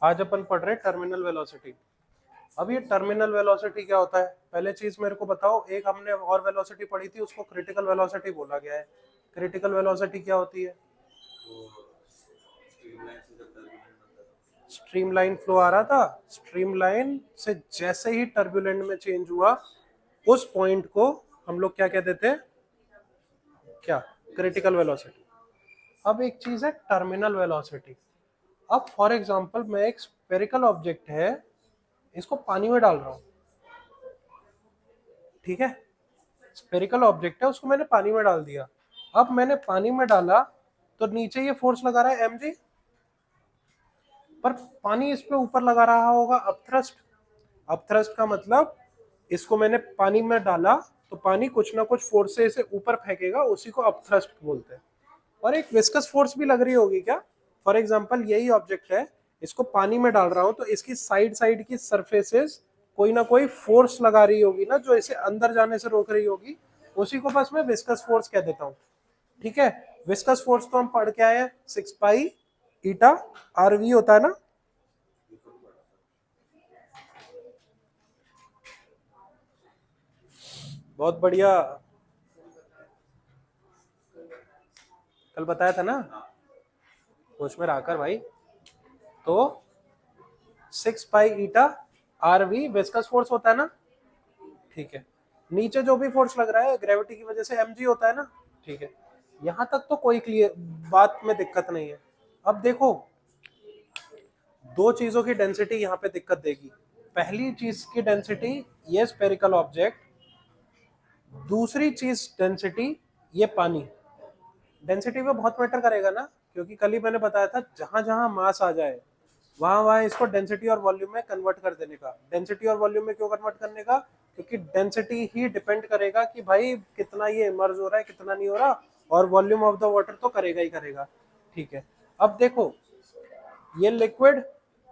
आज अपन पढ़ रहे टर्मिनल वेलोसिटी। अब ये टर्मिनल वेलोसिटी क्या होता है, पहले चीज मेरे को बताओ। एक हमने और वेलोसिटी पढ़ी थी, उसको क्रिटिकल वेलोसिटी बोला गया है। क्रिटिकल वेलोसिटी क्या होती है? स्ट्रीमलाइन फ्लो आ रहा था, स्ट्रीमलाइन से जैसे ही टर्बुलेंट में चेंज हुआ, उस पॉइंट को हम लोग क्या कहते थे? क्या? Critical velocity. अब एक चीज है टर्मिनल वेलोसिटी। अब फॉर एग्जांपल मैं एक स्फेरिकल ऑब्जेक्ट है, इसको पानी में डाल रहा हूं, ठीक है? स्फेरिकल ऑब्जेक्ट है, उसको मैंने पानी में डाल दिया। अब मैंने पानी में डाला तो नीचे ये फोर्स लगा रहा है mg, पर पानी इस पे ऊपर लगा रहा होगा अपथ्रस्ट। अपथ्रस्ट का मतलब इसको मैंने पानी में डाला तो पानी कुछ ना कुछ फोर्स से इसे ऊपर फेंकेगा, उसी को अपथ्रस्ट बोलते हैं। और एक विस्कस फोर्स भी लग रही होगी क्या? फॉर एग्जांपल यही ऑब्जेक्ट है, इसको पानी में डाल रहा हूं तो इसकी साइड साइड की सरफेसेस कोई ना कोई फोर्स लगा रही होगी ना, जो इसे अंदर जाने से रोक रही होगी, उसी को बस मैं विस्कस फोर्स कह देता हूं। ठीक है, विस्कस फोर्स तो हम पढ़ के आए हैं, 6 पाई ईटा आरवी होता है ना। बहुत बढ़िया, कल बताया था ना, होश में रखकर भाई। तो 6 पाई ईटा आरवी विस्कस फोर्स होता है ना, ठीक है। नीचे जो भी फोर्स लग रहा है ग्रेविटी की वजह से mg होता है ना, ठीक है। यहां तक तो कोई क्लियर बात में दिक्कत नहीं है। अब देखो, दो चीजों की डेंसिटी यहाँ पे दिक्कत देगी। पहली चीज की डेंसिटी ये स्फेरिकल ऑब्जेक्ट, दूसरी चीज डेंसिटी ये पानी। डेंसिटी पे बहुत मैटर करेगा ना, क्योंकि कल ही मैंने बताया था जहां जहां मास आ जाए वहां वहां इसको डेंसिटी और वॉल्यूम में कन्वर्ट कर देने का। डेंसिटी और वॉल्यूम में क्यों कन्वर्ट करने का? क्योंकि डेंसिटी ही डिपेंड करेगा कि भाई कितना ये इमर्ज हो रहा है, कितना नहीं हो रहा, और वॉल्यूम ऑफ द वाटर तो करेगा ही करेगा, ठीक है। अब देखो, ये लिक्विड,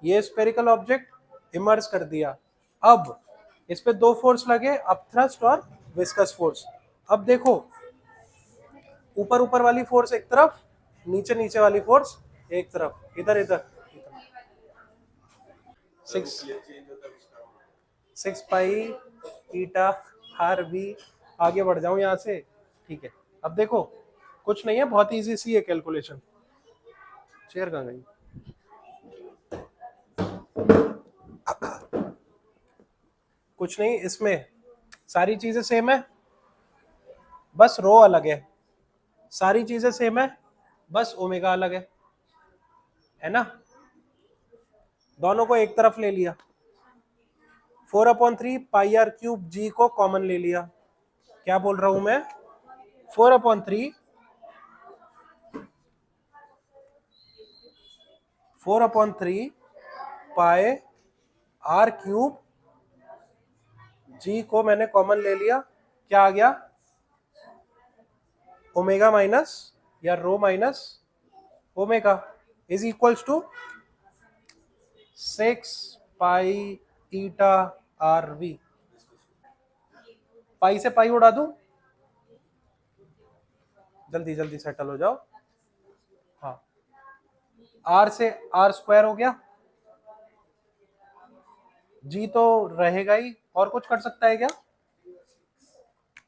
ये स्फेरिकल ऑब्जेक्ट इमर्ज कर दिया। अब इस पे दो फोर्स लगे, अपथ्रस्ट और विस्कस फोर्स। अब देखो, ऊपर ऊपर वाली फोर्स एक तरफ, नीचे नीचे वाली फोर्स एक तरफ, इधर इधर। 6 पाई ईटा आर वी, आगे बढ़ जाऊं यहां से, ठीक है। अब देखो, कुछ नहीं है, बहुत इजी सी है कैलकुलेशन। चेयर कहां गई? कुछ नहीं, इसमें सारी चीजें सेम है, बस रो अलग है। सारी चीजें सेम है, बस ओमेगा अलग है ना। दोनों को एक तरफ ले लिया, 4/3 पाई आर क्यूब जी को कॉमन ले लिया। क्या बोल रहा हूं मैं? 4/3 पाई आर क्यूब जी को मैंने कॉमन ले लिया। क्या आ गया? ओमेगा माइनस या rho minus omega is equals to 6 pi eta R V. Pi से पाई उड़ा दूं, जल्दी जल्दी सेटल हो जाओ। हाँ, आर से आर स्क्वायर हो गया, जी तो रहेगा ही, और कुछ कर सकता है क्या?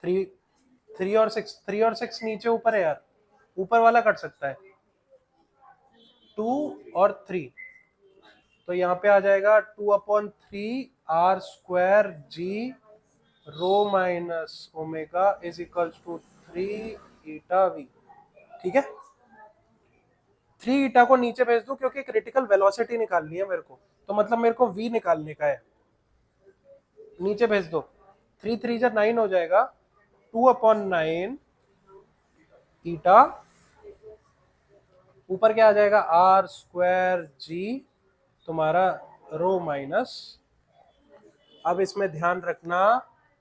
3 3 और 6, 3 और 6 नीचे ऊपर है यार, ऊपर वाला कट सकता है, 2 और 3। तो यहाँ पे आ जाएगा 2/3 r square g rho minus omega is equals to 3 eta v. ठीक है, 3 ईटा को नीचे भेज दो क्योंकि क्रिटिकल वेलोसिटी निकालनी है मेरे को, तो मतलब मेरे को वी निकालने का है। नीचे भेज दो, 3 3 जा 9 हो जाएगा, 2/9 ईटा, ऊपर क्या आ जाएगा? आर स्क्वायर जी तुम्हारा रो माइनस। अब इसमें ध्यान रखना,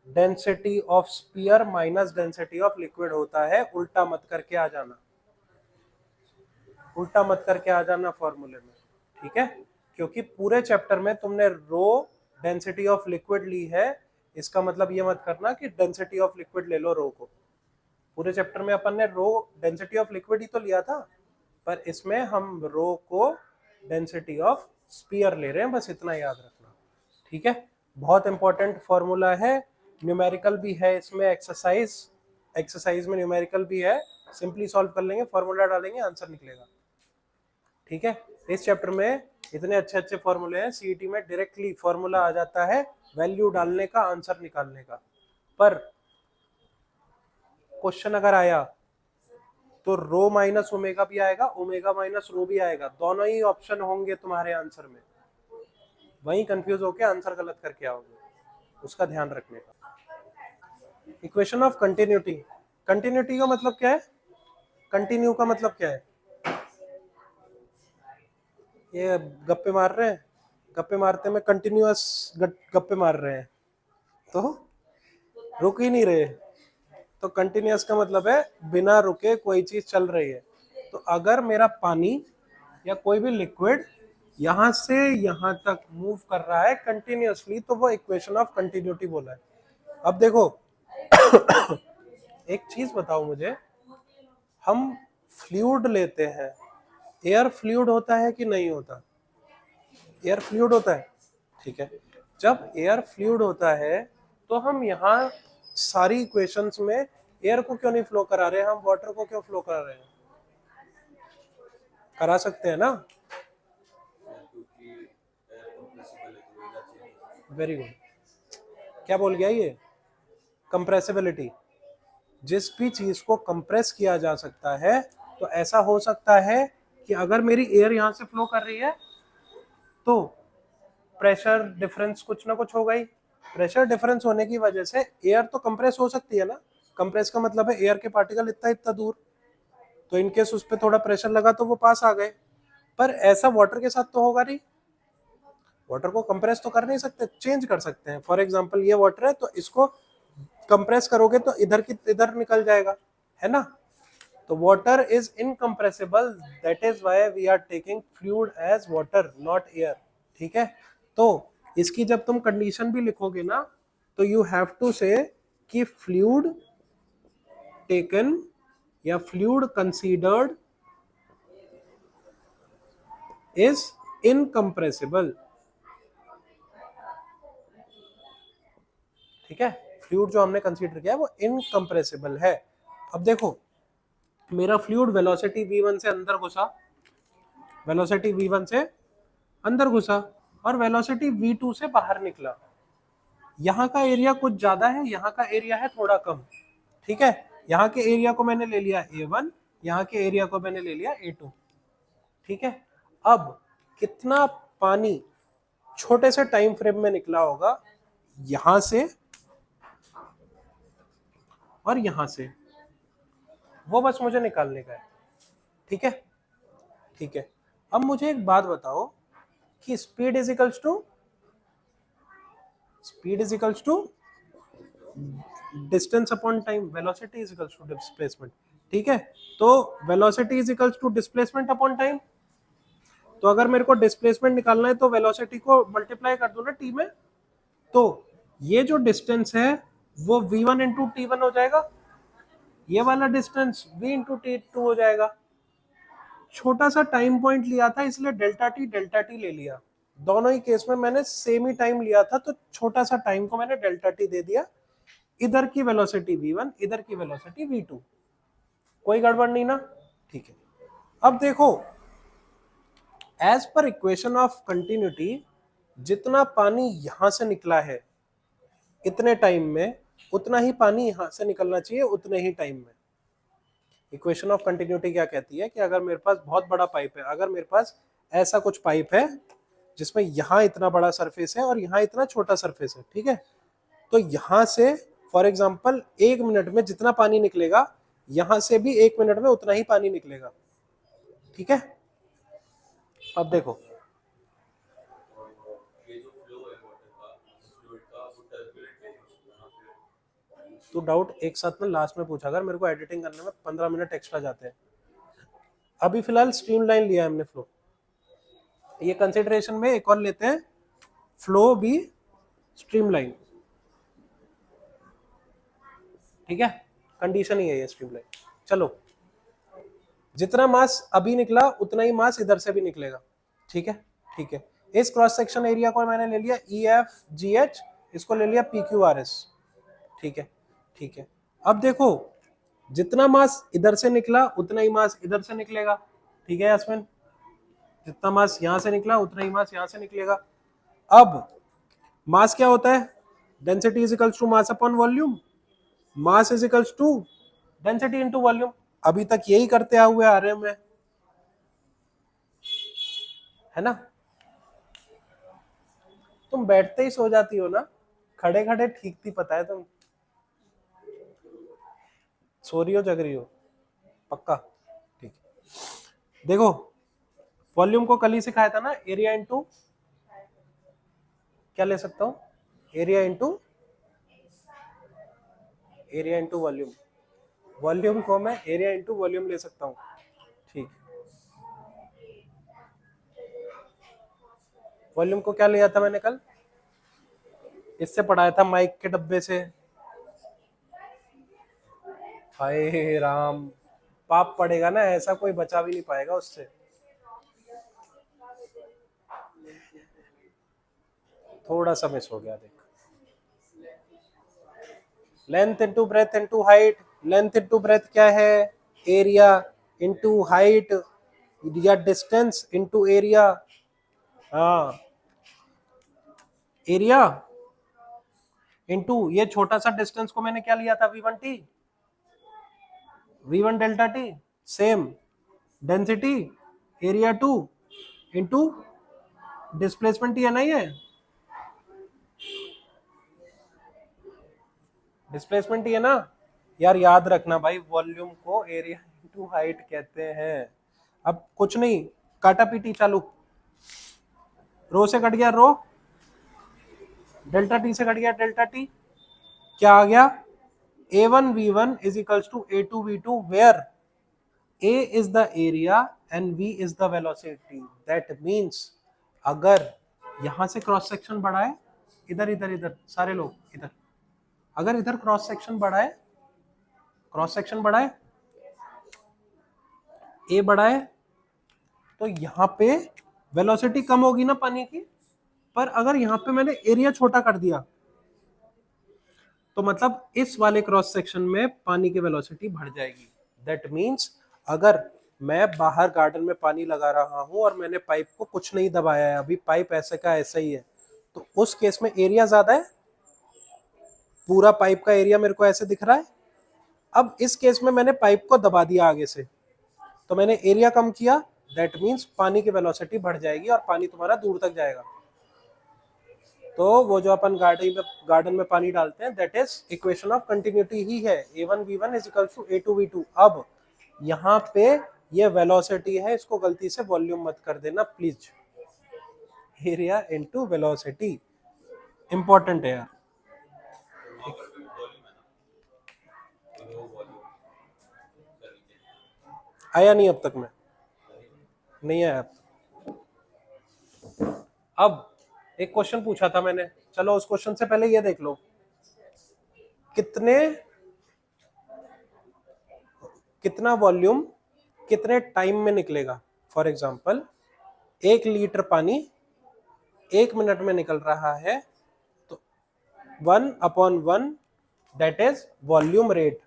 density of sphere minus density of liquid होता है, उल्टा मत करके आ जाना, उल्टा मत करके आ जाना फॉर्मूले में, ठीक है। क्योंकि पूरे चैप्टर में तुमने रो डेंसिटी ऑफ लिक्विड ली है, इसका मतलब ये मत करना कि डेंसिटी ऑफ लिक्विड ले लो रो को। पूरे चैप्टर में अपन ने रो डेंसिटी ऑफ लिक्विड ही तो लिया था, पर इसमें हम रो को डेंसिटी ऑफ स्पीयर ले रहे हैं, बस इतना याद रखना, ठीक है। बहुत इंपॉर्टेंट फॉर्मूला है, न्यूमेरिकल भी है इसमें, एक्सरसाइज में न्यूमेरिकल भी है, सिंपली सॉल्व कर लेंगे, फॉर्मूला डालेंगे, आंसर निकलेगा, ठीक है। इस चैप्टर में इतने अच्छे अच्छे फॉर्मूले हैं, सीईटी में डायरेक्टली फॉर्मूला आ जाता है वैल्यू डालने का, आंसर निकालने का। पर क्वेश्चन अगर आया तो रो माइनस ओमेगा भी आएगा, ओमेगा माइनस रो भी आएगा, दोनों ही ऑप्शन होंगे तुम्हारे आंसर में, वहीं कंफ्यूज होके आंसर गलत करके आओगे, उसका ध्यान रखने का। इक्वेशन ऑफ कंटिन्यूटी, कंटिन्यूटी का मतलब क्या है, कंटिन्यू का मतलब क्या है, ये गप्पे मार रहे हैं, गप्पे मारते में कंटिन्यूअस गप्पे मार रहे हैं, तो रुक ही नहीं रहे, तो कंटिन्यूअस का मतलब है बिना रुके कोई चीज चल रही है। तो अगर मेरा पानी या कोई भी लिक्विड यहां से यहां तक मूव कर रहा है कंटिन्यूअसली, तो वो इक्वेशन ऑफ कंटिन्यूटी बोला है। अब देखो एक चीज बताओ मुझे, हम फ्लूइड लेते हैं, एयर फ्लूइड होता है कि नहीं होता, एयर फ्लूइड होता है, ठीक है। जब एयर फ्लूइड होता है तो हम यहाँ सारी इक्वेशंस में एयर को क्यों नहीं फ्लो करा रहे, हम वाटर को क्यों फ्लो करा रहे हैं, करा सकते हैं ना, वेरी गुड, क्या बोल गया ये, कंप्रेसिबिलिटी, जिस भी चीज को कंप्रेस किया जा सकता है, तो ऐसा हो सकता है कि अगर मेरी एयर यहां से फ्लो कर रही है तो प्रेशर डिफरेंस कुछ ना कुछ होगा ही, प्रेशर डिफरेंस होने की वजह से एयर तो कंप्रेस हो सकती है ना, कंप्रेस का मतलब है एयर के पार्टिकल इतना इतना दूर, तो इनकेस उस पर थोड़ा प्रेशर लगा तो वो पास आ गए, पर ऐसा वाटर के साथ तो होगा नहीं, वाटर को कंप्रेस तो कर नहीं सकते, चेंज कर सकते हैं। फॉर एग्जांपल ये वाटर है तो इसको कंप्रेस करोगे तो इधर की इधर निकल जाएगा, है ना, तो water is incompressible, that is why we are taking fluid as water not air, ठीक है। तो इसकी जब तुम कंडीशन भी लिखोगे ना, तो यू हैव टू से कि फ्लूइड टेकन या फ्लूइड कंसीडर्ड इज इनकम्प्रेसिबल, ठीक है, फ्लूइड जो हमने कंसीडर किया है वो इनकम्प्रेसिबल है। अब देखो मेरा फ्लूइड वेलोसिटी v1 से अंदर घुसा, वेलोसिटी v1 से अंदर घुसा और वेलोसिटी v2 से बाहर निकला, यहाँ का एरिया कुछ ज्यादा है, यहाँ का एरिया है थोड़ा कम, ठीक है, यहाँ के एरिया को मैंने ले लिया a1, यहाँ के एरिया को मैंने ले लिया a2, ठीक है। अब कितना पानी छोटे से टाइम फ्रेम में निकला होगा, यहां से और यहां से, वो बस मुझे निकालने का है, ठीक है, ठीक है। अब मुझे एक बात बताओ कि speed is equals to distance upon time, velocity is equals to displacement, ठीक है। तो velocity is equals to displacement upon time, तो अगर मेरे को डिस्प्लेसमेंट निकालना है तो वेलोसिटी को मल्टीप्लाई कर दो ना टी में, तो ये जो डिस्टेंस है वो v1 इंटू टी1 हो जाएगा, ये वाला डिस्टेंस v इंटू टी2 हो जाएगा। छोटा सा टाइम पॉइंट लिया था इसलिए डेल्टा टी ले लिया, दोनों ही केस में मैंने सेम ही टाइम लिया था, तो छोटा सा टाइम को मैंने डेल्टा टी दे दिया, इधर की वेलोसिटी v1, इधर की वेलोसिटी v2, कोई गड़बड़ नहीं ना, ठीक है। अब देखो as per equation of continuity, जितना पानी यहां से निकला है इतने टाइम में, उतना ही पानी यहां से निकलना चाहिए उतने ही टाइम में। इक्वेशन ऑफ कंटिन्यूटी क्या कहती है कि अगर मेरे पास बहुत बड़ा पाइप है, अगर मेरे पास ऐसा कुछ पाइप है जिसमें यहाँ इतना बड़ा सरफेस है और यहाँ इतना छोटा सरफेस है, ठीक है, तो यहाँ से फॉर एग्जांपल 1 मिनट में जितना पानी निकलेगा, यहाँ से भी 1 मिनट में उतना ही पानी निकलेगा, ठीक है। अब देखो तो डाउट एक साथ में लास्ट में पूछा, अगर मेरे को एडिटिंग करने में 15 मिनट एक्स्ट्रा जाते हैं। अभी फिलहाल स्ट्रीमलाइन लिया है हमने फ्लो, ये कंसिडरेशन में एक और लेते हैं, फ्लो भी स्ट्रीमलाइन, ठीक है, कंडीशन ही है ये स्ट्रीमलाइन। चलो जितना मास अभी निकला उतना ही मास इधर से भी निकलेगा, ठीक है, ठीक है। इस क्रॉस सेक्शन एरिया को मैंने ले लिया EFGH, इसको ले लिया PQRS। ठीक है, ठीक है। अब देखो जितना मास इधर से निकला उतना ही मास इधर से निकलेगा। ठीक है यास्मिन, जितना मास यहां से निकला उतना ही मास यहां से निकलेगा। अब मास क्या होता है? Density is equals to mass upon volume. Mass is equals to density into volume. अभी तक यही करते हुए आ रहे हैं मैं, है ना? तुम बैठते ही सो जाती हो ना, खड़े खड़े ठीक थी, पता है तुम सो रही हो जग रही हो पक्का? ठीक है, देखो वॉल्यूम को कल ही सिखाया था ना, एरिया इंटू क्या ले सकता हूं? Area into volume. वॉल्यूम को मैं एरिया इंटू वॉल्यूम ले सकता हूं। ठीक, वॉल्यूम को क्या लिया था मैंने कल? इससे पढ़ाया था माइक के डब्बे से। हाय राम, पाप पड़ेगा ना, ऐसा कोई बचा भी नहीं पाएगा उससे। थोड़ा सा मिस हो गया, देख। Length into breadth into height. Length into breadth क्या है? एरिया इंटू हाइट या डिस्टेंस इंटू एरिया। हाँ, एरिया इंटू ये छोटा सा डिस्टेंस को मैंने क्या लिया था? V1T, V1 delta T। Same density area 2 into displacement T है ना, ये डिस्प्लेसमेंट T है ना यार, याद रखना भाई, वॉल्यूम को एरिया इंटू हाइट कहते हैं। अब कुछ नहीं, काटा पीटी चालू। रो से कट गया रो, डेल्टा T से कट गया डेल्टा T। क्या आ गया? A1 V1 is equals to A2 V2 where A is the area and V is the velocity. That means अगर यहां से क्रॉस सेक्शन बढ़ाए, इधर इधर इधर सारे लोग इधर, अगर इधर क्रॉस सेक्शन बढ़ाए A बढ़ाए, तो यहां पे वेलोसिटी कम होगी ना पानी की। पर अगर यहां पे मैंने एरिया छोटा कर दिया, तो मतलब इस वाले क्रॉस सेक्शन में पानी की वेलोसिटी बढ़ जाएगी। दैट मीन्स अगर मैं बाहर गार्डन में पानी लगा रहा हूं और मैंने पाइप को कुछ नहीं दबाया है, अभी पाइप ऐसे का ऐसा ही है, तो उस केस में एरिया ज्यादा है, पूरा पाइप का एरिया मेरे को ऐसे दिख रहा है। अब इस केस में मैंने पाइप को दबा दिया आगे से, तो मैंने एरिया कम किया। दैट मीन्स पानी की वेलोसिटी बढ़ जाएगी और पानी तुम्हारा दूर तक जाएगा। तो वो जो अपन गार्डन में पानी डालते हैं, that is equation of continuity ही है। A1 V1 is equal to A2 V2। अब यहाँ पे ये वेलोसिटी है, इसको गलती से वॉल्यूम मत कर देना please. Area into velocity important है यार। आया नहीं अब तक में, नहीं आया। अब एक क्वेश्चन पूछा था मैंने, चलो उस क्वेश्चन से पहले ये देख लो, कितना वॉल्यूम कितने टाइम में निकलेगा। फॉर एग्जांपल 1 लीटर पानी 1 मिनट में निकल रहा है, तो 1/1 दैट इज वॉल्यूम रेट।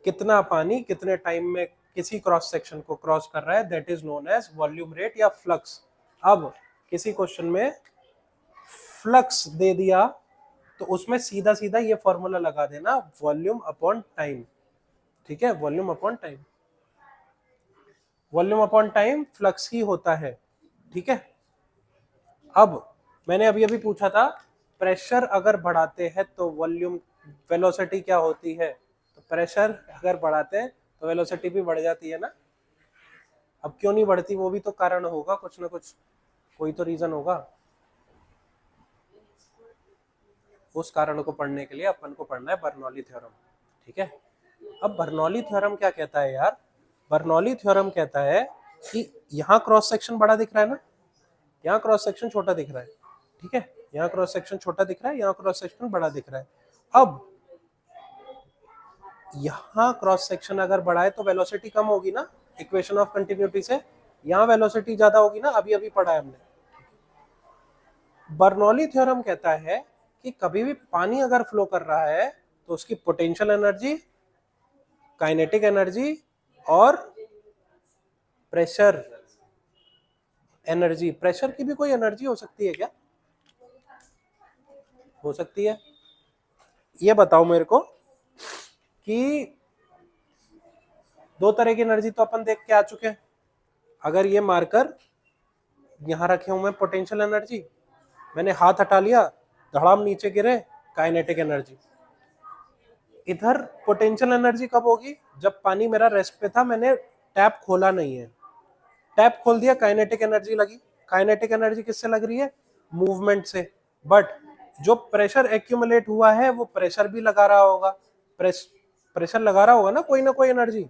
कितना पानी कितने टाइम में किसी क्रॉस सेक्शन को क्रॉस कर रहा है, that is known as volume rate या फ्लक्स। अब किसी क्वेश्चन में फ्लक्स दे दिया, तो उसमें सीधा सीधा ये फॉर्मूला लगा देना, वॉल्यूम अपॉन टाइम। ठीक है, volume upon time, volume upon time flux ही होता है। ठीक है, अब मैंने अभी अभी पूछा था, प्रेशर अगर बढ़ाते हैं तो वॉल्यूम वेलोसिटी क्या होती है? तो प्रेशर अगर बढ़ाते हैं तो वेलोसिटी भी बढ़ जाती है ना। अब क्यों नहीं बढ़ती, वो भी तो कारण होगा, कुछ ना कुछ, कोई तो रीजन होगा। उस कारण को पढ़ने के लिए अपन को पढ़ना है बर्नौली थ्योरम। ठीक है, अब बर्नौली थ्योरम क्या कहता है यार? बर्नौली थ्योरम कहता है कि यहाँ क्रॉस सेक्शन बड़ा दिख रहा है ना, यहाँ क्रॉस सेक्शन छोटा दिख रहा है। ठीक है, यहाँ क्रॉस सेक्शन छोटा दिख रहा है, यहाँ क्रॉस सेक्शन बड़ा दिख रहा है। अब यहाँ क्रॉस सेक्शन अगर बड़ा है तो वेलोसिटी कम होगी ना, इक्वेशन ऑफ कंटिन्यूटी से। यहाँ वेलोसिटी ज्यादा होगी ना, अभी अभी पढ़ा है हमने। बर्नौली थ्योरम कहता है कि कभी भी पानी अगर फ्लो कर रहा है तो उसकी पोटेंशियल एनर्जी, काइनेटिक एनर्जी और प्रेशर एनर्जी, प्रेशर की भी कोई एनर्जी हो सकती है क्या? हो सकती है। ये बताओ मेरे को कि दो तरह की एनर्जी तो अपन देख के आ चुके हैं। अगर ये मार्कर यहां रखे हुए पोटेंशियल एनर्जी, मैंने हाथ हटा लिया, धड़ाम नीचे गिरे, काइनेटिक एनर्जी। इधर पोटेंशियल एनर्जी कब होगी? जब पानी मेरा रेस्ट पे था, मैंने टैप खोला नहीं है, टैप खोल दिया, काइनेटिक एनर्जी लगी। काइनेटिक एनर्जी किससे लग रही है? मूवमेंट से। बट जो प्रेशर एक्यूमुलेट हुआ है वो प्रेशर भी लगा रहा होगा, प्रेशर लगा रहा होगा ना कोई एनर्जी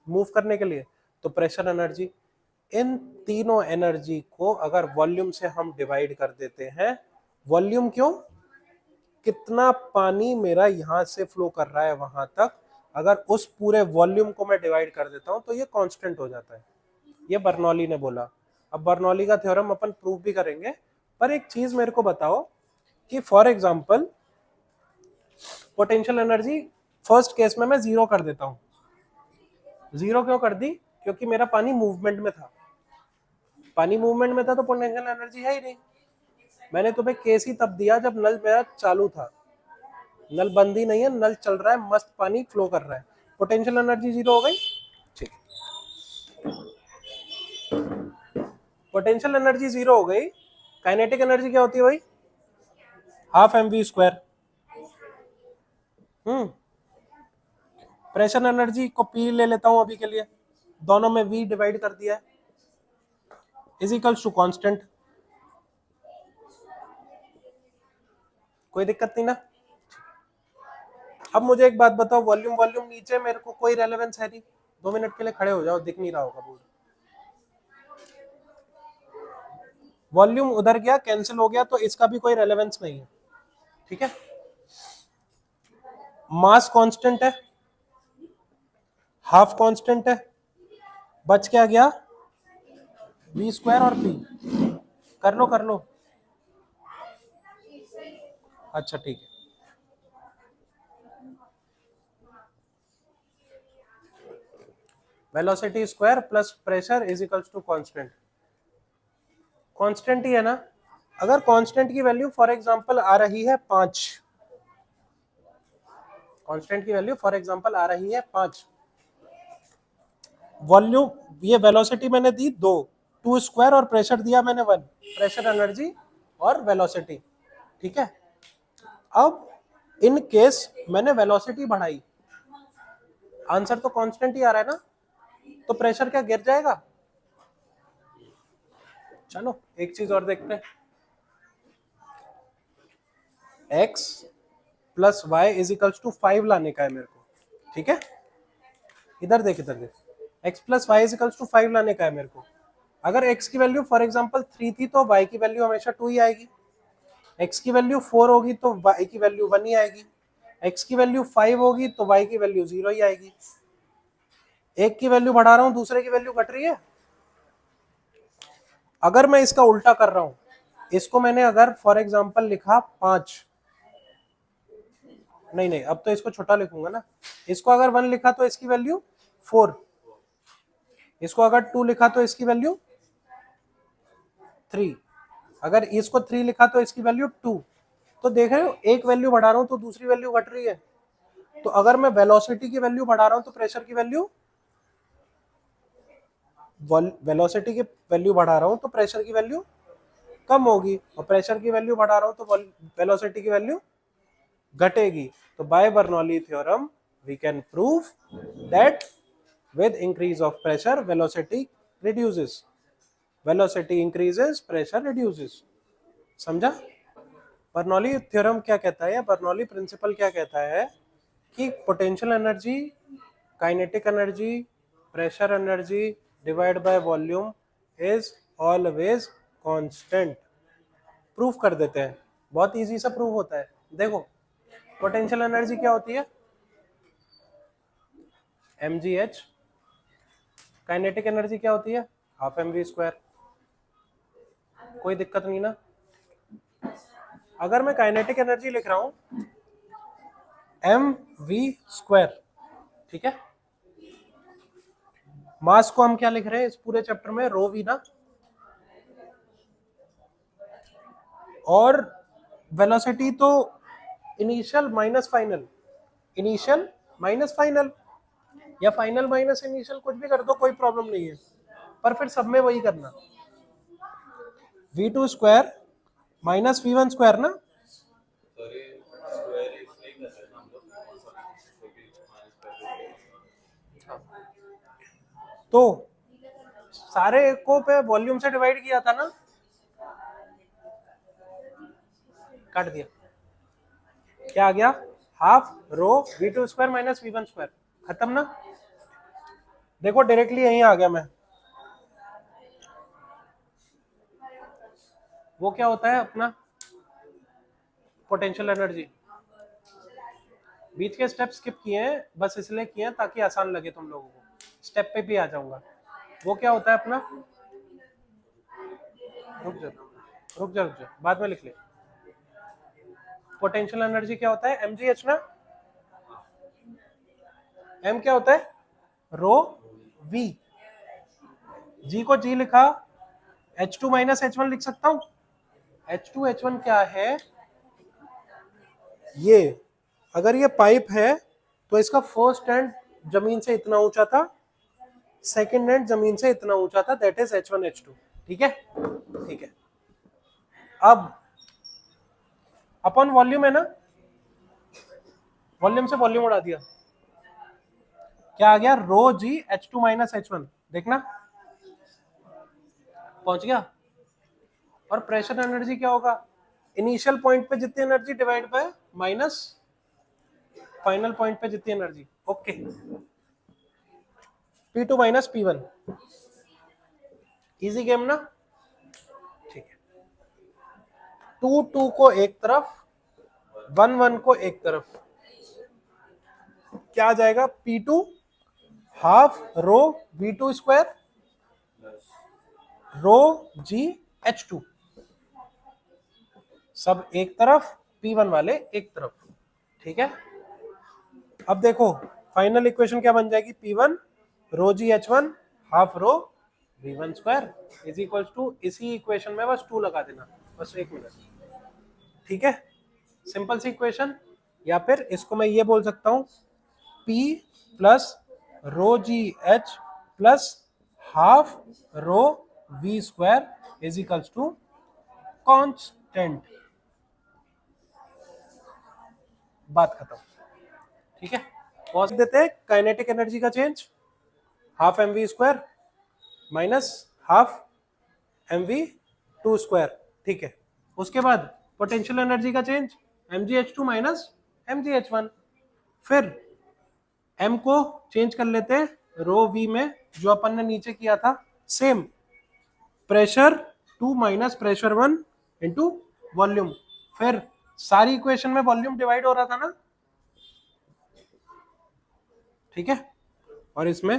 मूव करने के लिए, तो प्रेशर एनर्जी। इन तीनों एनर्जी को अगर वॉल्यूम से हम डिवाइड कर देते हैं, वॉल्यूम क्यों? कितना पानी मेरा यहां से फ्लो कर रहा है वहां तक, अगर उस पूरे वॉल्यूम को मैं डिवाइड कर देता हूं तो ये कांस्टेंट हो जाता है। ये बर्नौली ने बोला। अब बर्नौली का थ्योरम अपन प्रूव भी करेंगे, पर एक चीज मेरे को बताओ कि for example potential energy first case में मैं जीरो कर देता हूं। जीरो क्यों कर दी? क्योंकि मेरा पानी मूवमेंट में था। पानी मूवमेंट में था तो पोटेंशियल एनर्जी है ही नहीं। मैंने तुम्हें केस ही तब दिया जब नल मेरा चालू था, नल बंद ही नहीं है, नल चल रहा है, मस्त पानी फ्लो कर रहा है, पोटेंशियल एनर्जी जीरो हो गई। ठीक, पोटेंशियल एनर्जी जीरो हो गई। काइनेटिक एनर्जी क्या होती है भाई? Half m v square. Pressure energy को पी ले लेता हूं अभी के लिए, दोनों में वी डिवाइड कर दिया है, इज इक्वल्स टू कांस्टेंट। कोई दिक्कत नहीं ना? अब मुझे एक बात बताओ, वॉल्यूम वॉल्यूम नीचे मेरे को कोई रेलेवेंस है नहीं। 2 मिनट के लिए खड़े हो जाओ, दिख नहीं रहा होगा बोर्ड। वॉल्यूम उधर गया, कैंसिल हो गया, तो इसका भी कोई रेलेवेंस नहीं है। ठीक है, मास कांस्टेंट है, हाफ कांस्टेंट है, बच क्या गया? वी स्क्वायर और पी। कर लो कर लो। अच्छा ठीक है, velocity square plus pressure is equals to constant. Constant ही है ना? अगर कांस्टेंट की वैल्यू फॉर एग्जांपल आ रही है 5, कांस्टेंट की वैल्यू फॉर एग्जांपल आ रही है 5, वॉल्यूम, ये वेलोसिटी मैंने दी 2, 2 स्क्वायर, और प्रेशर दिया मैंने 1, प्रेशर एनर्जी और वेलोसिटी। ठीक है, अब इन केस मैंने वेलोसिटी बढ़ाई, आंसर तो कांस्टेंट ही आ रहा है ना, तो प्रेशर क्या गिर जाएगा? चलो एक चीज और देखते हैं, x plus y is equals to 5 लाने का है मेरे को। ठीक है, इधर देख इधर देख, x plus y is equals to 5 लाने का है मेरे को। अगर x की वैल्यू फॉर एग्जांपल 3 थी तो y की वैल्यू हमेशा 2 ही आएगी। x की वैल्यू 4 होगी तो y की वैल्यू 1 ही आएगी। x की वैल्यू 5 होगी तो y की वैल्यू 0 ही आएगी। एक की वैल्यू बढ़ा रहा हूं, दूसरे की वैल्यू घट रही है। अगर मैं इसका उल्टा कर रहा हूं, इसको मैंने अगर फॉर एग्जांपल लिखा 5, नहीं नहीं अब तो इसको छोटा लिखूंगा ना, इसको अगर 1 लिखा तो इसकी वैल्यू 4, इसको अगर 2 लिखा तो इसकी वैल्यू 3, अगर इसको 3 लिखा तो इसकी वैल्यू 2। तो देख रहे हो, एक वैल्यू बढ़ा रहा हूं तो दूसरी वैल्यू घट रही है। तो अगर मैं वेलोसिटी की वैल्यू बढ़ा रहा हूं तो प्रेशर की वैल्यू, वेलोसिटी की वैल्यू बढ़ा रहा हूं तो प्रेशर की वैल्यू कम होगी, और प्रेशर की वैल्यू बढ़ा रहा हूं तो वेलोसिटी की वैल्यू घटेगी। तो by Bernoulli theorem we can prove that with increase of pressure velocity reduces, velocity increases pressure reduces। समझा? बर्नौली थ्योरम क्या कहता है, बर्नौली प्रिंसिपल क्या कहता है कि potential energy, kinetic energy, pressure energy divide by volume is always constant. Proof कर देते हैं, बहुत इजी सा प्रूफ होता है। देखो पोटेंशियल एनर्जी क्या होती है? mgh। काइनेटिक एनर्जी क्या होती है? Half m v square. कोई दिक्कत नहीं ना? अगर मैं काइनेटिक एनर्जी लिख रहा हूं mv², ठीक है, मास को हम क्या लिख रहे हैं इस पूरे चैप्टर में, रो वी ना, और वेलोसिटी तो initial minus final, initial minus final, या फाइनल माइनस इनिशियल, कुछ भी कर दो कोई प्रॉब्लम नहीं है, पर फिर सब में वही करना, v2² माइनस v1² ना। तो सारे को पे वॉल्यूम से डिवाइड किया था ना, काट दिया, क्या आ गया, half rho v2² minus v1², खत्म ना। देखो डायरेक्टली यहीं आ गया मैं, वो क्या होता है अपना पोटेंशियल एनर्जी, बीच के स्टेप स्किप किए हैं बस इसलिए किए हैं ताकि आसान लगे तुम लोगों को, स्टेप पे भी आ जाऊंगा। वो क्या होता है अपना, रुक जा रुक जा रुक जा, बाद में लिख ले। पोटेंशियल एनर्जी क्या होता है, mgh ना, m क्या होता है रो v, g को g लिखा, h2 माइनस h1 लिख सकता हूं, h2 h1 क्या है, ये अगर ये पाइप है तो इसका फर्स्ट एंड जमीन से इतना ऊंचा था, सेकंड एंड जमीन से इतना ऊंचा था, दैट इज h1 h2, ठीक है, ठीक है। अब अपन वॉल्यूम है ना, वॉल्यूम से वॉल्यूम उड़ा दिया, क्या आ गया, रो जी h2 माइनस h1, देखना पहुंच गया। और प्रेशर एनर्जी क्या होगा, इनिशियल पॉइंट पे जितनी energy divide by minus final point पे जितनी energy, okay, P2 minus P1, easy game ना, ठीक है। 2 2 को एक तरफ, 1 1 को एक तरफ, क्या आ जाएगा, P2 हाफ रो v2² रो जी h2, सब एक तरफ, P1 वाले एक तरफ, ठीक है। अब देखो फाइनल इक्वेशन क्या बन जाएगी, P1 rho g h1 half rho v1² is equal to, इसी इक्वेशन में बस 2 लगा देना, बस 1 मिनट, ठीक है, सिंपल सी इक्वेशन। या फिर इसको मैं ये बोल सकता हूं P plus rho g h plus half rho v² is equals to constant, बात खत्म, ठीक है। कॉस देते हैं काइनेटिक एनर्जी का change, half mv² minus half mv2², ठीक है। उसके बाद पोटेंशियल एनर्जी का चेंज, mgh2 माइनस mgh1, फिर m को चेंज कर लेते हैं रो v में, जो अपन ने नीचे किया था same, pressure 2 minus pressure 1 into volume, फिर सारी इक्वेशन में वॉल्यूम डिवाइड हो रहा था ना, ठीक है, और इसमें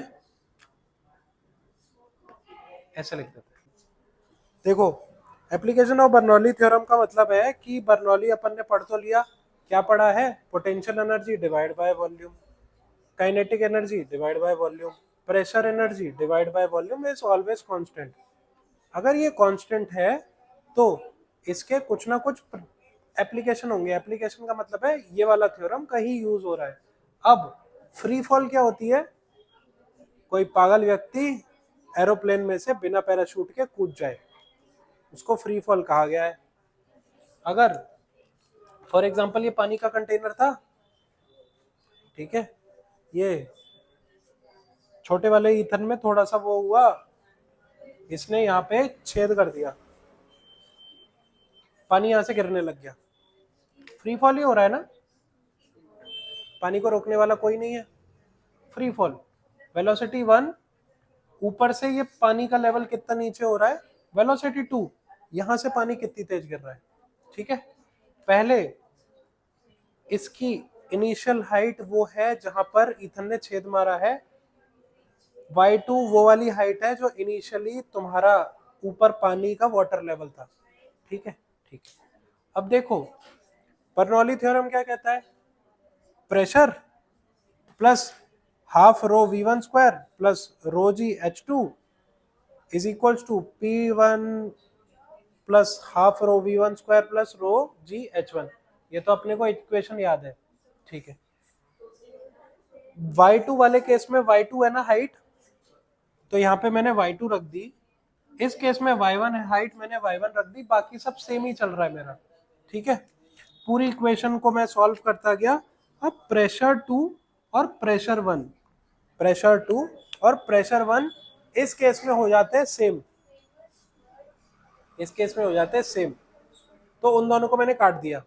ऐसे लिख देते हैं। देखो एप्लीकेशन ऑफ बर्नौली थ्योरम का मतलब है कि बर्नौली अपन ने पढ़ तो लिया, क्या पढ़ा है, potential energy divide by volume, kinetic energy divide by volume, pressure energy divide by volume is always constant. अगर ये कांस्टेंट है तो इसके कुछ ना कुछ एप्लीकेशन होंगे, एप्लीकेशन का मतलब है ये वाला थ्योरम कहीं यूज हो रहा है। अब फ्री फॉल क्या होती है, कोई पागल व्यक्ति एरोप्लेन में से बिना पैराशूट के कूद जाए, उसको फ्री फॉल कहा गया है। अगर फॉर एग्जांपल ये पानी का कंटेनर था, ठीक है, ये छोटे वाले ईथन में थोड़ा सा वो हुआ, इसने यहाँ पे छेद कर दिया, पानी यहाँ से गिरने लग गया, फ्री फॉल ही हो रहा है ना, पानी को रोकने वाला कोई नहीं है, फ्री फॉल, वेलोसिटी 1, ऊपर से ये पानी का लेवल कितना नीचे हो रहा है, वेलोसिटी 2, यहां से पानी कितनी तेज गिर रहा है, ठीक है। पहले इसकी इनिशियल हाइट वो है जहां पर ईथन ने छेद मारा है, y2 वो वाली हाइट है जो इनिशियली तुम्हारा ऊपर पानी का वाटर लेवल था, ठीक है, ठीक है। अब देखो बर्नौली थ्योरम क्या कहता है, pressure plus half rho V1 square plus rho g H2 is equals to P1 plus half rho V1 square plus rho g H1। ये तो अपने को इक्वेशन याद है, ठीक है। Y2 वाले केस में Y2 है ना हाइट, तो यहाँ पे मैंने Y2 रख दी। इस केस में Y1 है हाइट, मैंने Y1 रख दी। बाकी सब सेम ही चल रहा है मेरा, ठीक है। पूरी इक्वेशन को मैं सॉल्व करता गया। अब प्रेशर 2 और प्रेशर 1, प्रेशर 2 और प्रेशर 1 इस केस में हो जाते हैं सेम, इस केस में हो जाते हैं सेम, तो उन दोनों को मैंने काट दिया।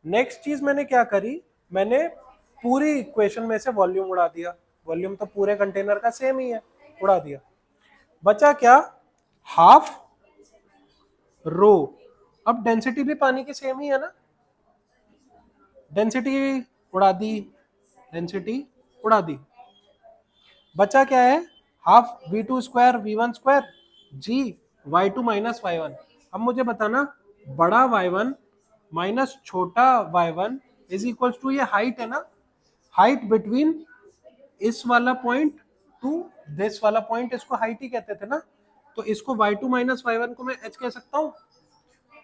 नेक्स्ट चीज मैंने क्या करी, मैंने पूरी इक्वेशन में से वॉल्यूम उड़ा दिया। वॉल्यूम तो पूरे कंटेनर का सेम ही है, उड़ा दिया। बचा क्या, हाफ रो। अब डेंसिटी भी पानी की सेम ही है ना, डेंसिटी उड़ा दी, डेंसिटी उड़ा दी। बचा क्या है, half V2 square V1 square g Y2 minus Y1। अब मुझे बताना, बड़ा Y1 माइनस छोटा Y1 इज इक्वल टू, ये हाइट है ना, हाइट बिटवीन इस वाला पॉइंट टू दिस वाला पॉइंट, इसको हाइट ही कहते थे ना। तो इसको Y2 माइनस Y1 को मैं H कह सकता हूँ।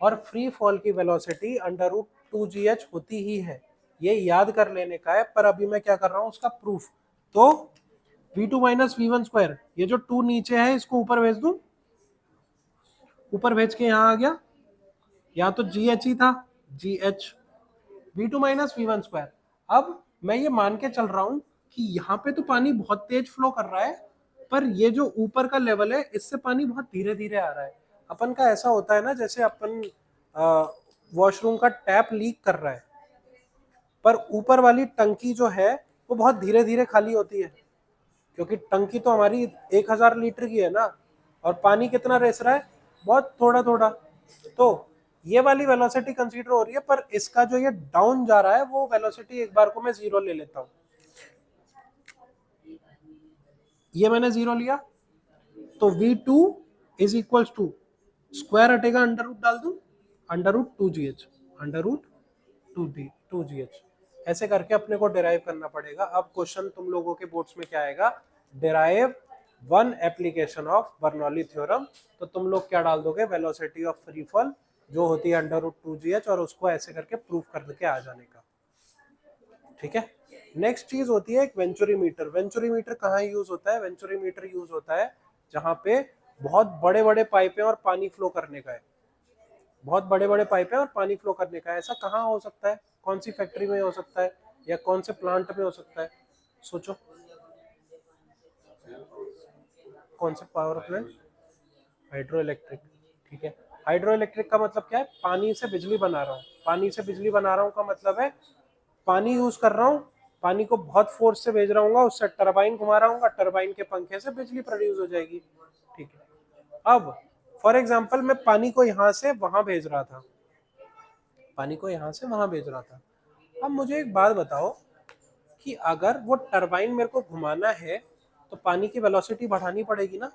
और फ्री फॉल की वेलोसिटी अंडर रूट 2GH होती ही है, ये याद कर लेने का है। पर अभी मैं क्या कर रहा हूँ उसका प्रूफ। तो V2 माइनस V1 स्क्वायर, ये जो 2 नीचे है इसको ऊपर भेज दूं, ऊपर भेज के यहाँ आ गया, यहाँ तो GH ही था, GH V2 minus V1 square. अब मैं ये मान के चल रहा हूं कि यहाँ पे तो पानी बहुत तेज फ्लो कर रहा है, पर ये जो ऊपर का लेवल है इससे पानी बहुत धीरे धीरे आ रहा है। अपन का ऐसा होता है ना, जैसे अपन वॉशरूम का टैप लीक कर रहा है, पर ऊपर वाली टंकी जो है वो बहुत धीरे धीरे खाली होती है, क्योंकि टंकी तो हमारी 1000 लीटर की है ना, और पानी कितना रेस रहा है, बहुत थोड़ा थोड़ा। तो ये वाली वेलोसिटी कंसीडर हो रही है, पर इसका जो ये डाउन जा रहा है वो वेलोसिटी एक बार को मैं 0 ले लेता हूं। ये मैंने 0 लिया, तो V2 is equal to, square हटेगा, अंडर रूट डाल दूं, under root 2GH, under root 2GH। ऐसे करके अपने को डिराइव करना पड़ेगा। अब क्वेश्चन तुम लोगों के बोर्ड्स में क्या आएगा, derive one application of Bernoulli theorem. तो तुम लोग क्या डाल दोगे, वेलोसिटी ऑफ फ्री फॉल जो होती है अंडर रूट 2GH, और उसको ऐसे करके प्रूफ करके आ जाने का, ठीक है। नेक्स्ट चीज होती है एक वेंचुरीमीटर। वेंचुरीमीटर कहाँ यूज होता है, वेंचुरीमीटर यूज होता है जहाँ पे बहुत बड़े बड़े पाइप है और पानी फ्लो करने का है, बहुत बड़े बड़े पाइप है और पानी फ्लो करने का है। ऐसा कहाँ हो सकता है, कौन सी फैक्ट्री में हो सकता है, या कौन से प्लांट में हो सकता है, सोचो। कौन सा पावर प्लांट, हाइड्रो इलेक्ट्रिक, ठीक है। हाइड्रो इलेक्ट्रिक का मतलब क्या है, पानी से बिजली बना रहा हूँ, पानी से बिजली बना रहा हूँ का मतलब है पानी यूज कर रहा हूँ, पानी को बहुत फोर्स से भेज रहा हूँ, उससे टरबाइन घुमा रहा हूँ, टरबाइन के पंखे से बिजली प्रोड्यूस हो जाएगी, ठीक है। अब फॉर एग्जाम्पल मैं पानी को यहाँ से वहां भेज रहा था, पानी को यहाँ से वहां भेज रहा था। अब मुझे एक बात बताओ कि अगर वो टरबाइन मेरे को घुमाना है तो पानी की वेलोसिटी बढ़ानी पड़ेगी ना।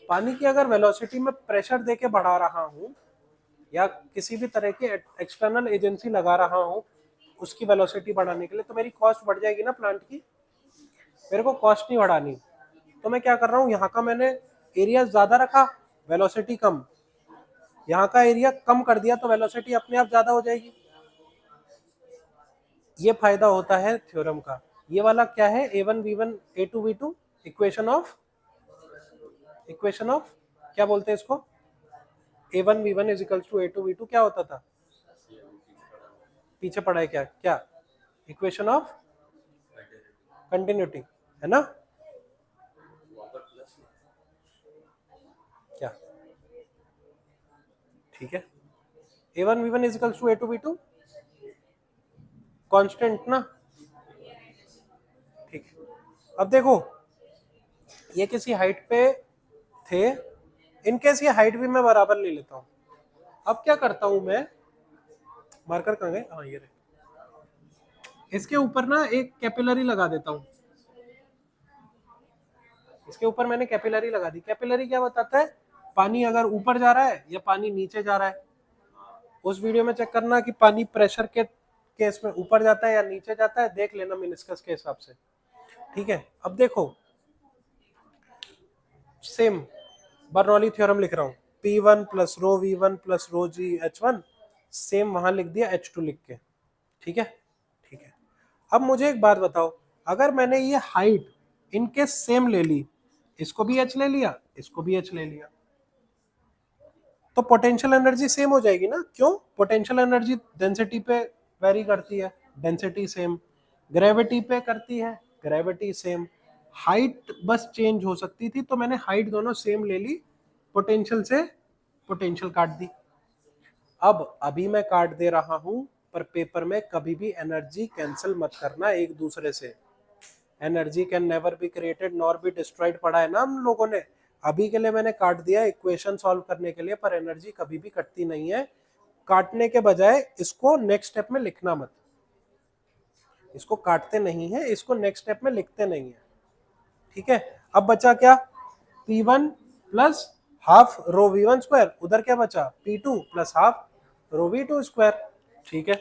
पानी की अगर वेलोसिटी में प्रेशर देके बढ़ा रहा हूँ, या किसी भी तरह की एक्सटर्नल एजेंसी लगा रहा हूँ उसकी वेलोसिटी बढ़ाने के लिए, तो मेरी कॉस्ट बढ़ जाएगी ना प्लांट की। मेरे को कॉस्ट नहीं बढ़ानी, तो मैं क्या कर रहा हूँ, यहाँ का मैंने एरिया ज्यादा रखा, वेलोसिटी कम, यहाँ का एरिया कम कर दिया तो वेलोसिटी अपने आप ज्यादा हो जाएगी। ये फायदा होता है थ्योरम का। ये वाला क्या है, A1 V1 A2 V2, equation of क्या बोलते हैं इसको, A1 V1 is equal to A2 V2 क्या होता था, पीछे पढ़ा है क्या क्या, इक्वेशन ऑफ कंटिन्यूटी है ना, क्या, ठीक है। A1 V1 is equal to A2 V2 constant ना, ठीक है। अब देखो ये किसी हाइट पे थे, इनकेस ये हाइट भी मैं बराबर ले लेता हूं। अब क्या करता हूं मैं, मार्कर कहाँ गए, हाँ ये रहे, इसके ऊपर ना एक कैपिलरी लगा देता हूं, इसके ऊपर मैंने कैपिलरी लगा दी। कैपिलरी क्या बताता है, पानी अगर ऊपर जा रहा है या पानी नीचे जा रहा है, उस वीडियो में चेक करना कि पानी प्रेशर के केस में ऊपर जाता है या नीचे जाता है, देख लेना मेनिस्कस के हिसाब से। ठीक है, अब देखो सेम बर्नौली थ्योरम लिख रहा हूँ, P1 प्लस रो V1 प्लस रो G H1, सेम वहां लिख दिया H2 लिख के। ठीक है, ठीक है। अब मुझे एक बात बताओ, अगर मैंने ये हाइट इनके सेम ले ली, इसको भी H ले लिया, इसको भी H ले लिया, तो पोटेंशियल एनर्जी सेम हो जाएगी ना? क्यों? पोटेंशियल एनर्जी डेंसिटी पे वेरी करती है, डेंसिटी सेम, ग्रेविटी पे करती है, ग्रेविटी सेम, हाइट बस चेंज हो सकती थी, तो मैंने हाइट दोनों सेम ले ली, पोटेंशियल से पोटेंशियल काट दी। अब अभी मैं काट दे रहा हूं, पर पेपर में कभी भी एनर्जी कैंसिल मत करना एक दूसरे से। Energy can never be created nor be destroyed पढ़ा है ना हम लोगों ने। अभी के लिए मैंने काट दिया इक्वेशन सॉल्व करने के लिए, पर एनर्जी कभी भी कटती नहीं है। काटने के बजाय इसको नेक्स्ट स्टेप में लिखना मत, इसको काटते नहीं है, इसको नेक्स्ट स्टेप में लिखते नहीं है। ठीक है, अब बचा क्या? P1 plus half rho V1 square, उधर क्या बचा? P2 प्लस हाफ रो V2 स्क्वायर। ठीक है,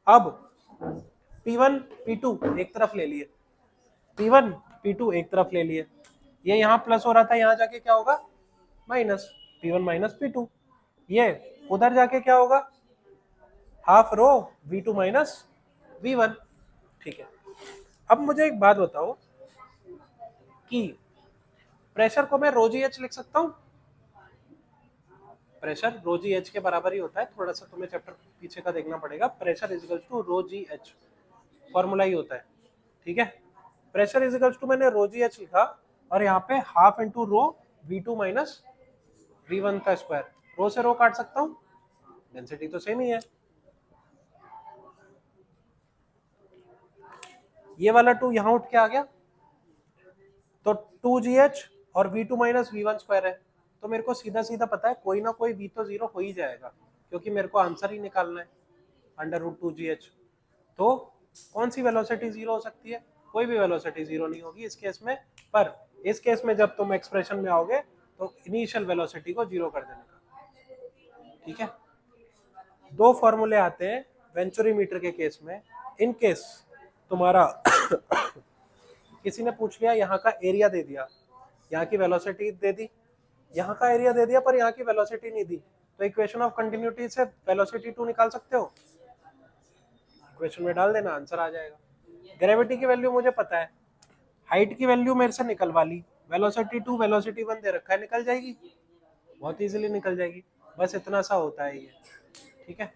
अब P1 P2 एक तरफ ले लिए, P1 P2 एक तरफ ले लिए, ये यहाँ प्लस हो रहा था, यहाँ जाके क्या होगा? माइनस, P1 माइनस P2, ये उधर जाके क्या होगा? Half rho V2 minus V1। ठीक है, अब मुझे एक बात बताओ कि प्रेशर को मैं रो जी एच लिख सकता हूँ? प्रेशर रो जी एच के बराबर ही होता है, थोड़ा सा तुम्हें चैप्टर पीछे का देखना पड़ेगा। Pressure is equals to rho g h, formula ही होता है। ठीक है, प्रेशर इज इक्वल्स टू मैंने रो जी एच लिखा, और यहाँ पे half into rho V2 minus V1 का स्क्वायर, रो से रो काट सकता हूँ, डेंसिटी तो सेम ही है। ये वाला 2 यहाँ उठ के आ गया, तो 2GH और V2 माइनस V1 स्क्वायर है, तो मेरे को सीधा सीधा पता है कोई ना कोई V तो जीरो हो ही जाएगा, क्योंकि मेरे को आंसर ही निकालना है अंडर रूट 2GH। तो कौन सी वेलोसिटी जीरो हो सकती है? कोई भी वेलोसिटी जीरो नहीं होगी इस केस में। पर इस केस में जब तुम एक्सप्रेशन में आओगे तो इनिशियल वेलोसिटी को जीरो कर देने का। ठीक है, दो फॉर्मूले आते हैं वेंचुरीमीटर के केस में। इन केस तुम्हारा किसी ने पूछ लिया, यहाँ का एरिया दे दिया, यहाँ की वेलोसिटी दे दी, यहाँ का एरिया दे दिया पर यहाँ की वेलोसिटी नहीं दी, तो इक्वेशन ऑफ कंटिन्यूटी से वेलोसिटी 2 निकाल सकते हो, इक्वेशन में डाल देना, आंसर आ जाएगा। ग्रेविटी की वैल्यू मुझे पता है, हाइट की वैल्यू मेरे से निकलवा ली, वेलोसिटी 2 वेलोसिटी 1 दे रखा है, निकल जाएगी, बहुत इजीली निकल जाएगी। बस इतना सा होता है ये। ठीक है,